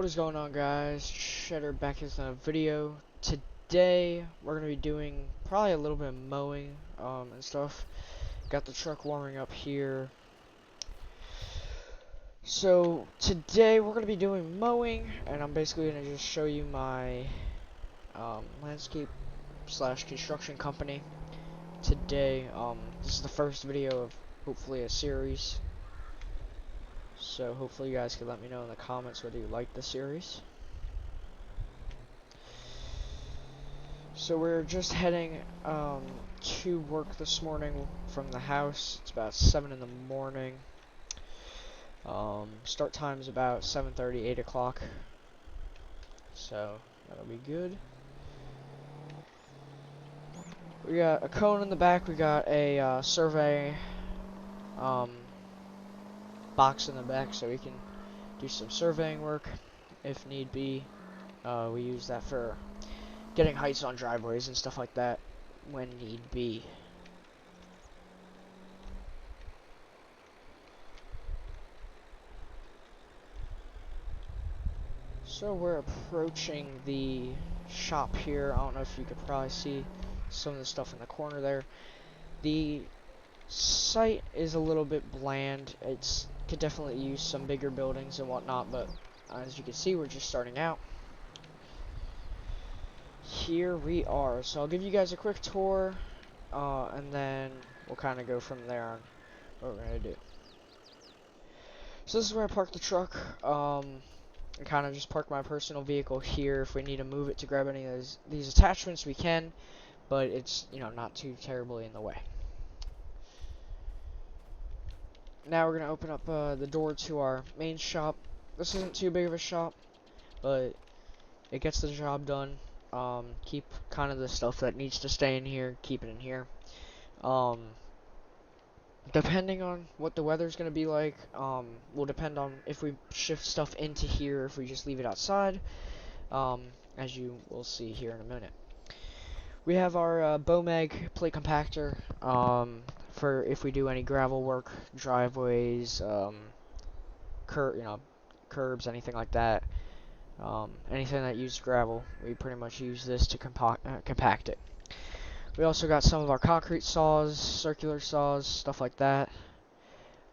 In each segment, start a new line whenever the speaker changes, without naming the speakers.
What is going on, guys? Cheddar back with another video. Today we're gonna be doing probably a little bit of mowing and stuff. Got the truck warming up here. So today we're gonna be doing mowing, and I'm basically gonna just show you my landscape slash construction company. Today, this is the first video of hopefully a series. So hopefully you guys can let me know in the comments whether you like the series. So we're just heading to work this morning from the house. It's about 7 in the morning. Start time is about 7:30, 8 o'clock. So that'll be good. We got a cone in the back. We got a survey box in the back, so we can do some surveying work if need be. We use that for getting heights on driveways and stuff like that when need be. So we're approaching the shop here. I don't know if you could probably see some of the stuff in the corner there. The site is a little bit bland. It's could definitely use some bigger buildings and whatnot, but as you can see, we're just starting out. Here we are. So I'll give you guys a quick tour, and then we'll kind of go from there on what we're gonna do. So this is where I park the truck. I kind of just park my personal vehicle here. If we need to move it to grab any of these attachments, we can, but it's, you know, not too terribly in the way. Now we're gonna open up the door to our main shop. This isn't too big of a shop, but it gets the job done. Keep kind of the stuff that needs to stay in here, keep it in here. Depending on what the weather's going to be like, will depend on if we shift stuff into here, or if we just leave it outside, as you will see here in a minute. We have our Bomag plate compactor, for if we do any gravel work, driveways, curbs, anything like that. Anything that uses gravel, we pretty much use this to compact it. We also got some of our concrete saws, circular saws, stuff like that.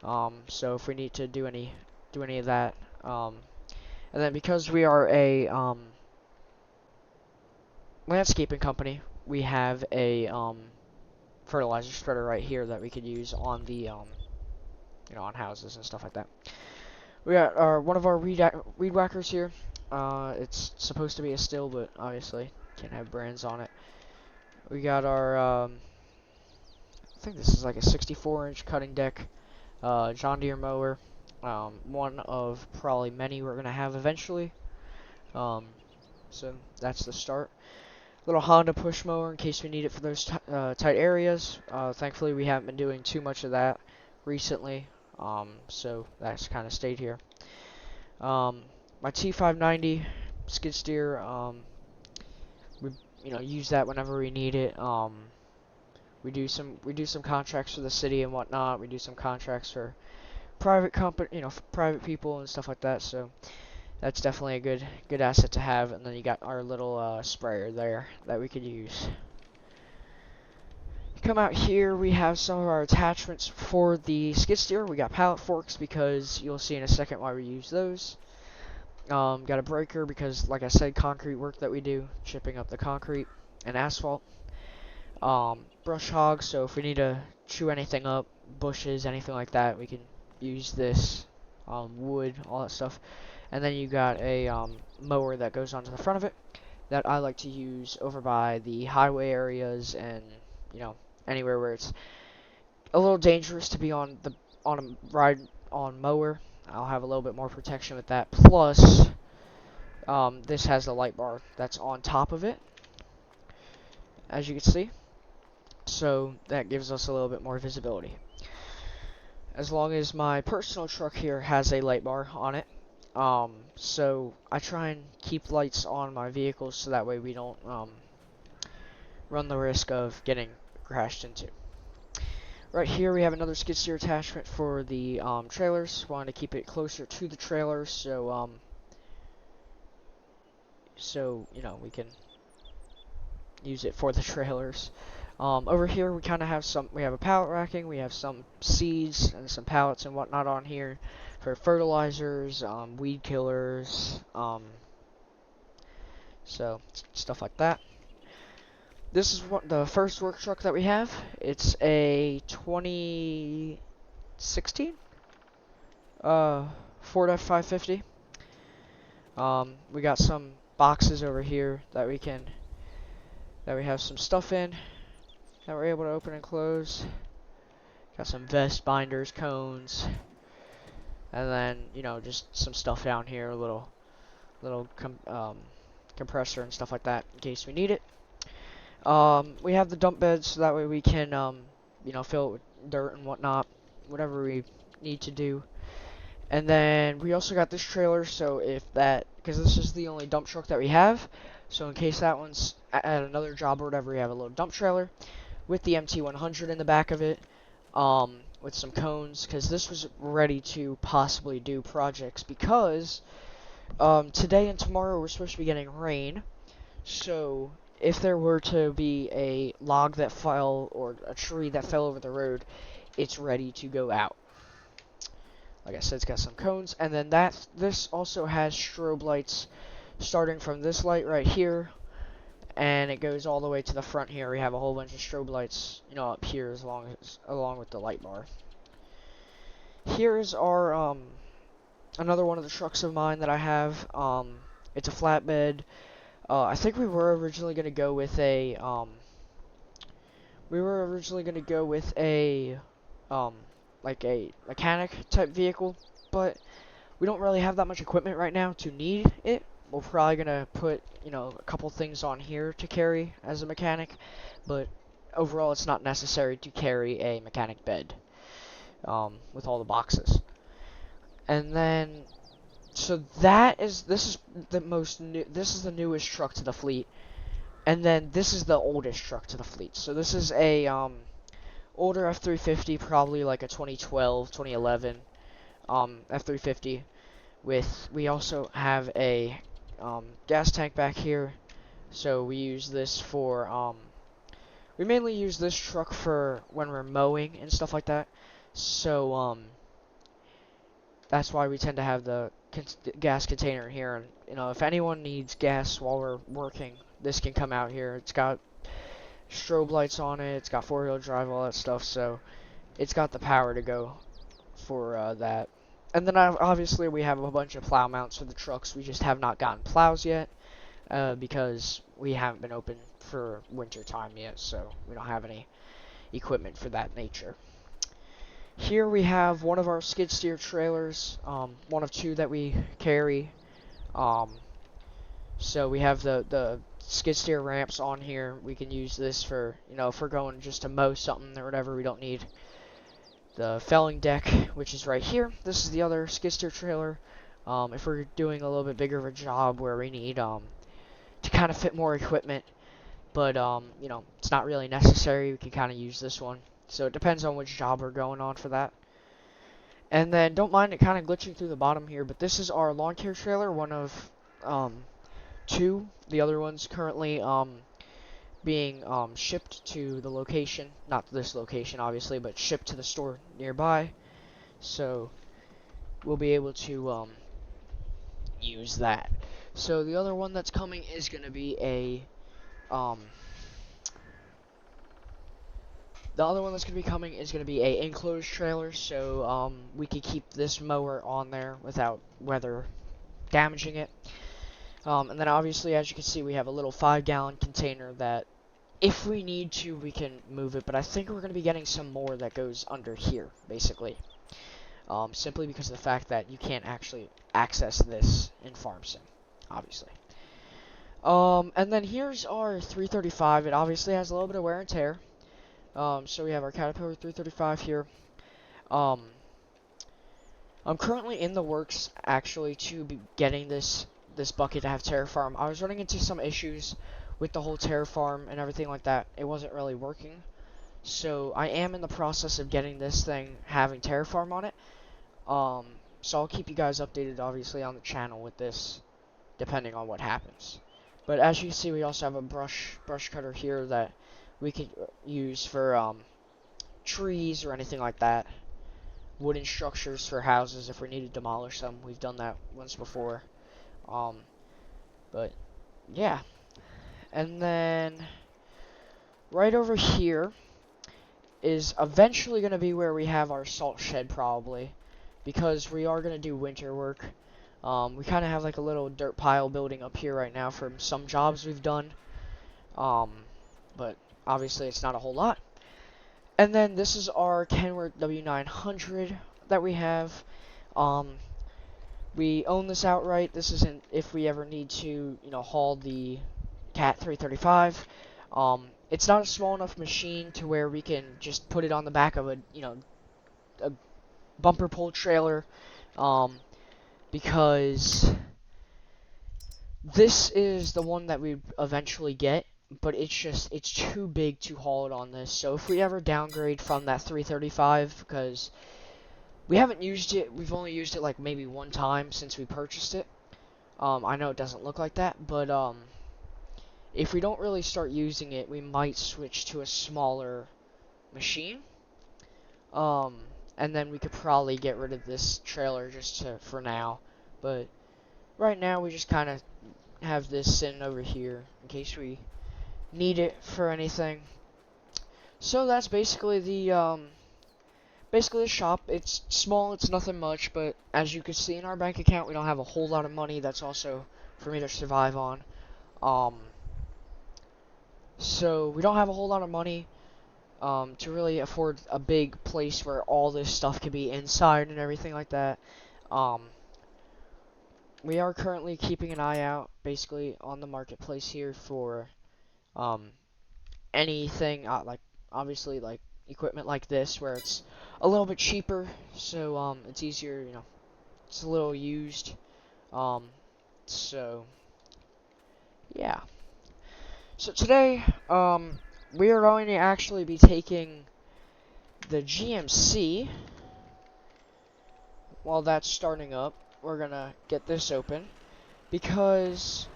So if we need to do any of that, and then because we are a landscaping company, we have a fertilizer spreader right here that we could use on the on houses and stuff like that. We got one of our weed whackers here. It's supposed to be a still, but obviously can't have brands on it. We got our I think this is like a 64-inch cutting deck John Deere mower, one of probably many we're gonna have eventually. So that's the start. Little Honda push mower in case we need it for those tight areas. Thankfully, we haven't been doing too much of that recently, so that's kind of stayed here. My T590 skid steer, we use that whenever we need it. We do some contracts for the city and whatnot. We do some contracts for private company, private people and stuff like that. So that's definitely a good asset to have. And then you got our little sprayer there that we could use. Come out here, we have some of our attachments for the skid steer. We got pallet forks because you'll see in a second why we use those. Got a breaker because, like I said, concrete work that we do, chipping up the concrete and asphalt. Brush hog, so if we need to chew anything up, bushes, anything like that, we can use this. Wood, all that stuff. And then you got a mower that goes onto the front of it that I like to use over by the highway areas and anywhere where it's a little dangerous to be on a ride on mower. I'll have a little bit more protection with that. Plus, this has the light bar that's on top of it, as you can see. So that gives us a little bit more visibility. As long as my personal truck here has a light bar on it. So I try and keep lights on my vehicles so that way we don't run the risk of getting crashed into. Right here we have another skid steer attachment for the trailers. Wanted to keep it closer to the trailers, so so you know we can use it for the trailers. Over here we kind of have we have a pallet racking, we have some seeds and some pallets and whatnot on here for fertilizers, weed killers, so stuff like that. This is what the first work truck that we have. It's a 2016 Ford F550. We got some boxes over here that we have some stuff in that we're able to open and close. Got some vest binders, cones, and then you know just some stuff down here, a little compressor and stuff like that in case we need it. We have the dump beds so that way we can you know fill it with dirt and whatnot, whatever we need to do. And then we also got this trailer, so because this is the only dump truck that we have, so in case that one's at another job or whatever, we have a little dump trailer with the MT100 in the back of it, with some cones, because this was ready to possibly do projects, because today and tomorrow we're supposed to be getting rain, so if there were to be a log that fell or a tree that fell over the road, it's ready to go out. Like I said, it's got some cones, and then this also has strobe lights starting from this light right here, and it goes all the way to the front here. We have a whole bunch of strobe lights, you know, up here along with the light bar. Here is our another one of the trucks of mine that I have. It's a flatbed. I think we were originally gonna go with a like a mechanic type vehicle, but we don't really have that much equipment right now to need it. We're probably gonna put, you know, a couple things on here to carry as a mechanic, but overall it's not necessary to carry a mechanic bed with all the boxes. And then so this is the newest truck to the fleet, and then this is the oldest truck to the fleet. So this is a older F350, probably like a 2012, 2011 F350. We also have a gas tank back here, so we use this for we mainly use this truck for when we're mowing and stuff like that. So that's why we tend to have the gas container here. And you know, if anyone needs gas while we're working, this can come out here. It's got strobe lights on it, it's got four-wheel drive, all that stuff, so it's got the power to go for that. And then obviously we have a bunch of plow mounts for the trucks. We just have not gotten plows yet because we haven't been open for winter time yet, so we don't have any equipment for that nature. Here we have one of our skid steer trailers, one of two that we carry. So we have the skid steer ramps on here. We can use this for, you know, if we're going just to mow something or whatever, we don't need the felling deck, which is right here. This is the other skid steer trailer. If we're doing a little bit bigger of a job where we need to kind of fit more equipment, but you know, it's not really necessary, we can kind of use this one. So it depends on which job we're going on for that. And then don't mind it kind of glitching through the bottom here, but this is our lawn care trailer, one of two. The other one's currently being shipped to the location, not this location obviously, but shipped to the store nearby. So we'll be able to use that. So the other one that's coming is going to be a enclosed trailer, so we can keep this mower on there without weather damaging it. And then obviously, as you can see, we have a little 5-gallon container that if we need to, we can move it, but I think we're going to be getting some more that goes under here, basically. Simply because of the fact that you can't actually access this in Farm Sim, obviously. And then here's our 335. It obviously has a little bit of wear and tear. So we have our Caterpillar 335 here. I'm currently in the works, actually, to be getting this bucket to have Terraform. I was running into some issues with the whole Terraform and everything like that. It wasn't really working. So I am in the process of getting this thing having Terraform on it. So I'll keep you guys updated, obviously, on the channel with this, depending on what happens. But as you can see, we also have a brush cutter here that we could use for trees or anything like that. Wooden structures for houses if we need to demolish them. We've done that once before. Um, but yeah, and then right over here is eventually going to be where we have our salt shed probably, because we are going to do winter work. We kind of have like a little dirt pile building up here right now from some jobs we've done, but obviously it's not a whole lot. And then this is our Kenworth W900 that we have. We own this outright. This isn't if we ever need to, haul the Cat 335. It's not a small enough machine to where we can just put it on the back of a bumper pull trailer, because this is the one that we eventually get, but it's too big to haul it on this. So if we ever downgrade from that 335, because we haven't used it, we've only used it like maybe one time since we purchased it. I know it doesn't look like that, but if we don't really start using it, we might switch to a smaller machine. And then we could probably get rid of this trailer for now. But right now we just kind of have this sitting over here in case we need it for anything. So that's basically the shop. It's small, it's nothing much, but as you can see in our bank account, we don't have a whole lot of money. That's also for me to survive on. So we don't have a whole lot of money to really afford a big place where all this stuff can be inside and everything like that. We are currently keeping an eye out, basically, on the marketplace here for anything, like, obviously, like, equipment like this, where it's a little bit cheaper, so, it's easier, it's a little used, so, yeah. So today, we are going to actually be taking the GMC. While that's starting up, we're gonna get this open, because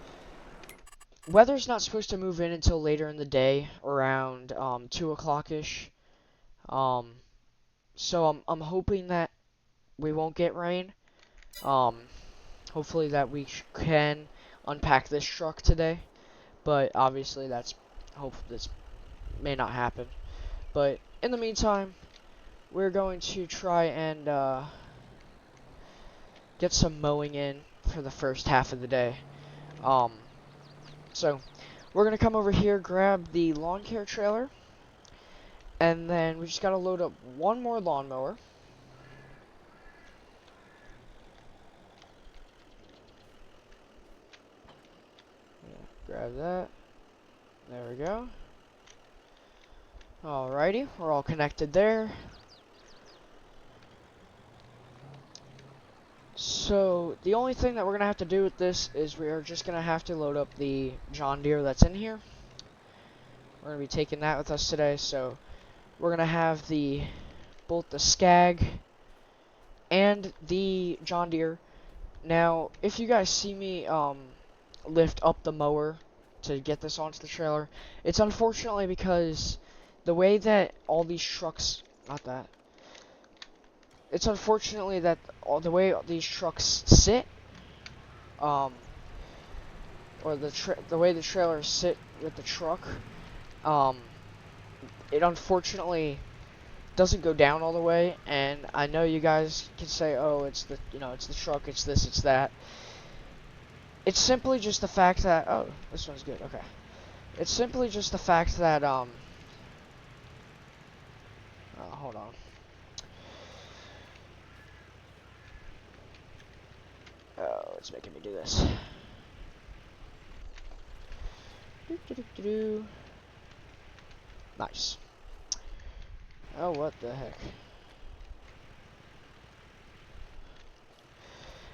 weather's not supposed to move in until later in the day, around 2 o'clock-ish. So I'm hoping that we won't get rain. Hopefully that we can unpack this truck today, but obviously this may not happen. But in the meantime, we're going to try and get some mowing in for the first half of the day. So we're gonna come over here, grab the lawn care trailer, and then we just gotta load up one more lawnmower. Grab that. There we go. Alrighty, we're all connected there. So the only thing that we're gonna have to do with this is we are just gonna have to load up the John Deere that's in here. We're gonna be taking that with us today, so we're gonna have both the Skag and the John Deere. Now, if you guys see me lift up the mower to get this onto the trailer, it's unfortunately because the way that all these trucks, it's unfortunately that the way these trucks sit, or the way the trailers sit with the truck, it unfortunately doesn't go down all the way. And I know you guys can say, oh, it's the truck, it's this, it's that. It's simply just the fact that, oh, this one's good, okay. It's simply just the fact that, hold on. Oh, it's making me do this. Nice. Oh, what the heck.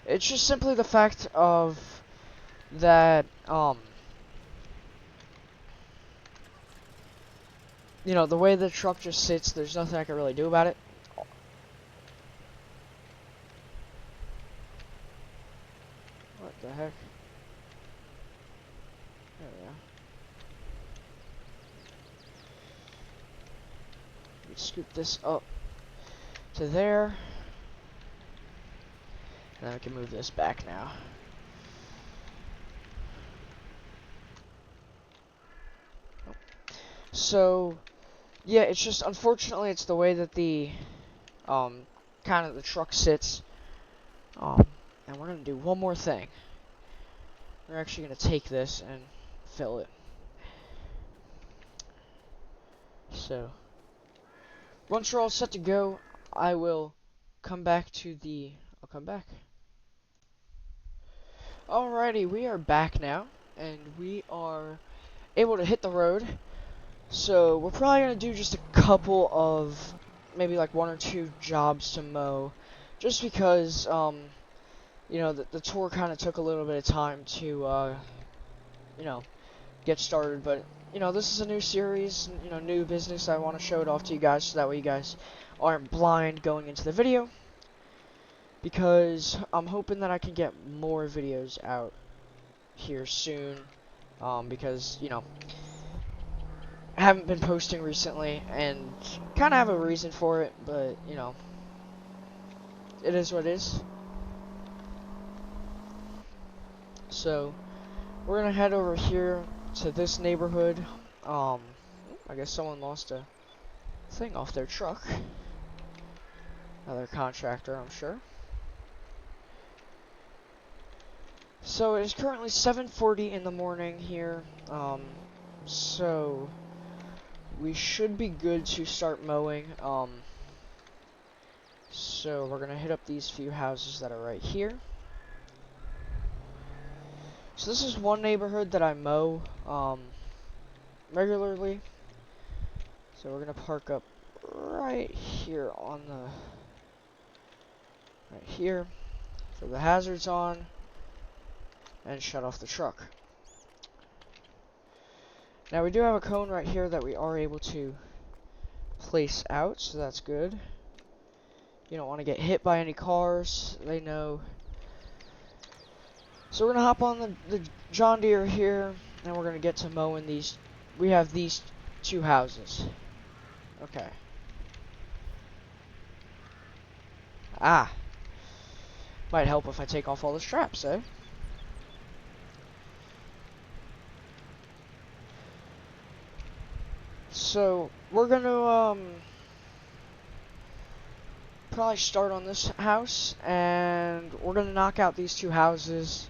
It's just simply the fact of that, the way the truck just sits, there's nothing I can really do about it. What the heck? scoop this up to there. And then we can move this back now. So, yeah, it's just, unfortunately, it's the way that the, kind of the truck sits. And we're going to do one more thing. We're actually going to take this and fill it. So, once we're all set to go, I will come back to the... I'll come back. Alrighty, we are back now, and we are able to hit the road. So, we're probably going to do just a couple of, maybe like 1 or 2 jobs to mow. Just because, you know, the tour kind of took a little bit of time to, you know, get started. But, you know, this is a new series, you know, new business. I want to show it off to you guys so that way you guys aren't blind going into the video. Because I'm hoping that I can get more videos out here soon. Because, you know, I haven't been posting recently and kind of have a reason for it. But, you know, it is what it is. So, we're going to head over here to this neighborhood. I guess someone lost a thing off their truck. Another contractor, I'm sure. So it is currently 7:40 in the morning here. So we should be good to start mowing. So we're gonna hit up these few houses that are right here. So this is one neighborhood that I mow regularly. So we're gonna park up right here on the right here. Throw the hazards on and shut off the truck. Now we do have a cone right here that we are able to place out, so that's good. You don't want to get hit by any cars, they know. So we're gonna hop on the John Deere here, and we're gonna get to mowing these. We have these 2 houses. Okay. Ah. Might help if I take off all the straps, eh? So, we're gonna, probably start on this house, and we're gonna knock out these 2 houses.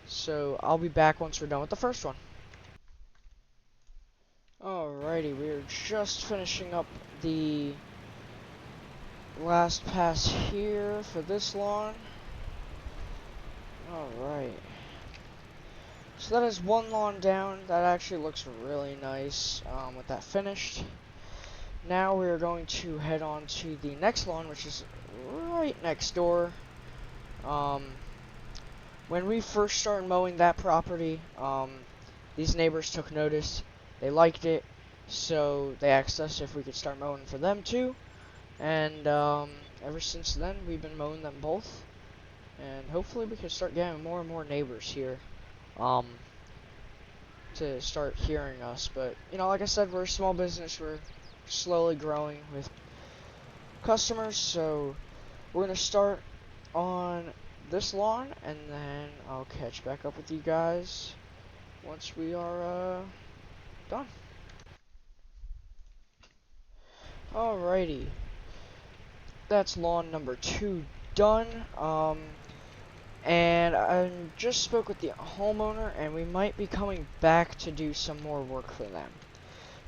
So, I'll be back once we're done with the first one. Alrighty, we're just finishing up the last pass here for this lawn. Alright. So that is one lawn down. That actually looks really nice with that finished. Now we're going to head on to the next lawn, which is right next door. When we first started mowing that property, these neighbors took notice. They liked it, so they asked us if we could start mowing for them too. And ever since then, we've been mowing them both. And hopefully we can start getting more and more neighbors here to start hearing us. But, you know, like I said, we're a small business. We're slowly growing with customers. So we're going to start on this lawn, and then I'll catch back up with you guys once we are done. Alrighty. That's lawn number 2 done. And I just spoke with the homeowner, and we might be coming back to do some more work for them.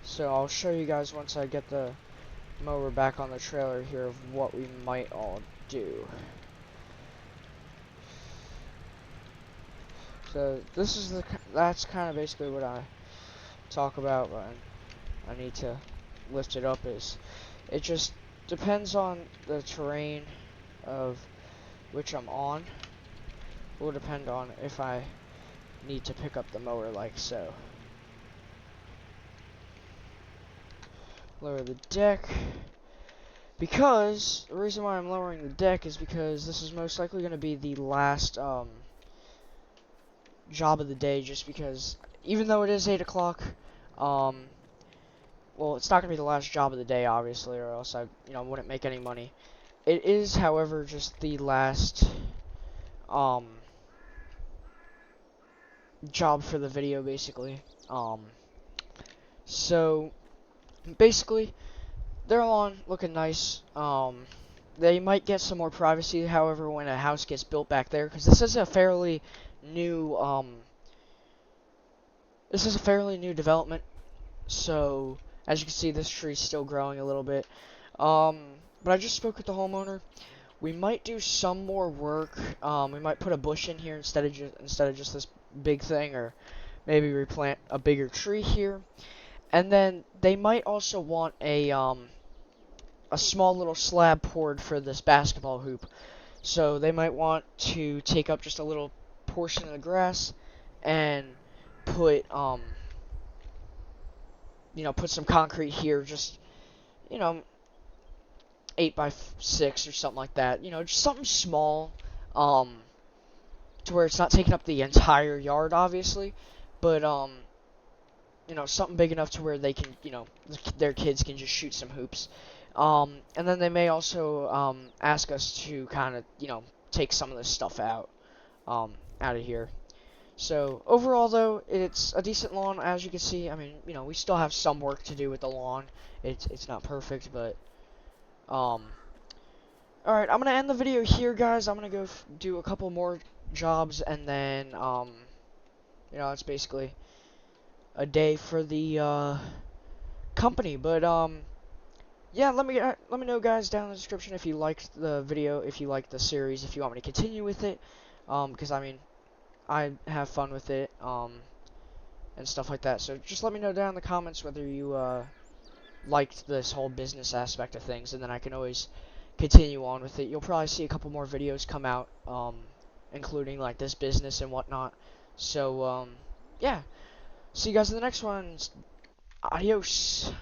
So I'll show you guys once I get the mower back on the trailer here of what we might all do. So this is that's kind of basically what I talk about, but I need to lift it up. It just depends on the terrain of which I'm on. Will depend on if I need to pick up the mower like so. Lower the deck. Because the reason why I'm lowering the deck is because this is most likely going to be the last job of the day, just because even though it is 8 o'clock, well, it's not gonna be the last job of the day, obviously, or else I, wouldn't make any money. It is, however, just the last um job for the video, basically. So basically, they're on looking nice. They might get some more privacy, however, when a house gets built back there, because new this is a fairly new development. So as you can see, this tree's still growing a little bit. But I just spoke with the homeowner. We might do some more work. We might put a bush in here instead of just this big thing, or maybe replant a bigger tree here. And then they might also want a small little slab poured for this basketball hoop. So they might want to take up just a little portion of the grass and put put some concrete here, just, you know 8 by 6 or something like that. Just something small, to where it's not taking up the entire yard, obviously, but something big enough to where they can, their kids can just shoot some hoops. And then they may also ask us to kind of, take some of this stuff out of here. So overall, though, it's a decent lawn, as you can see. I mean, we still have some work to do with the lawn. It's not perfect, but all right, I'm gonna end the video here, guys. I'm gonna go do a couple more jobs, and then it's basically a day for the company. But yeah, let me know, guys, down in the description if you liked the video, if you liked the series, if you want me to continue with it. Because I mean, I have fun with it, and stuff like that. So just let me know down in the comments whether you liked this whole business aspect of things, and then I can always continue on with it. You'll probably see a couple more videos come out, including like this business and whatnot. So yeah, see you guys in the next one. Adios.